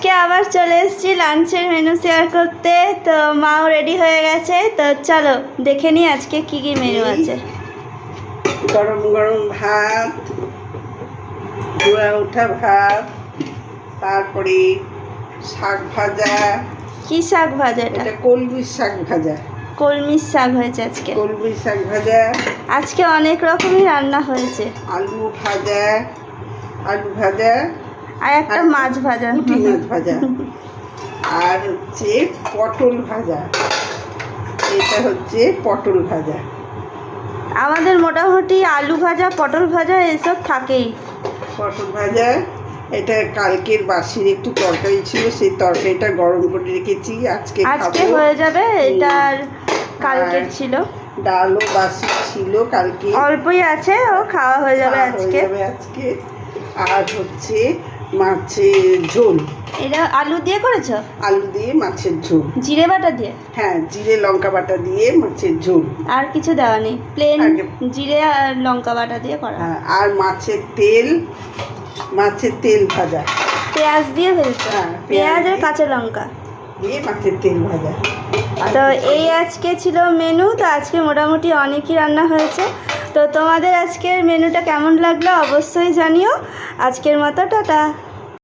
আজকে আবার চলে এসেছি লাঞ্চের মেনু শেয়ার করতে। তো মাও রেডি হয়ে গেছে, তো চলো দেখে নিই আজকে কি কি মেনু আছে। গরম গরম ভাত, ধোয়া ওঠা ভাত, তারপরে শাক ভাজা। কি শাক ভাজা? এটা কলমি শাক ভাজা। কলমির শাক হয়েছে আজকে। কলমি শাক ভাজা। আজকে অনেক রকমই রান্না হয়েছে। আলু ভাজা, আলু ভাজা আর একটা মাছ ভাজা, পুঁটি মাছ ভাজা। আর হচ্ছে পটল ভাজা। এটা হচ্ছে পটল ভাজা। আমাদের মোটামুটি আলু ভাজা, পটল ভাজা এসব থাকেই। পটল ভাজা, এটা কালকের বাসির একটু তরকারি ছিল, সেই তরকারিটা গরম করে রেখেছি, আজকে হয়ে যাবে। এটার কালকের ছিল। ডালও বাসি ছিল কালকে, অল্পই আছে, ও খাওয়া হয়ে যাবে আজকে। আর হচ্ছে মাছের ঝোল। এটা আলু দিয়ে করেছো? আলু দিয়ে মাছের ঝোল, জিরে বাটা দিয়ে? হ্যাঁ, জিরে লঙ্কা বাটা দিয়ে মাছের ঝোল। আর কিছু দেওয়া নেই, প্লেন জিরে আর লঙ্কা বাটা দিয়ে করা। হ্যাঁ, আর মাছের তেল ভাজা। পেঁয়াজ দিয়ে ফেলছো? হ্যাঁ, পেঁয়াজ আর কাঁচা লঙ্কা দিয়ে মাছের তেল ভাজা। তো এই আজকে ছিল মেনু। তো আজকে মোটামুটি অনেকই রান্না হয়েছে। তো তোমাদের আজকের মেনুটা কেমন লাগলো অবশ্যই জানিও। আজকের মতো টাটা।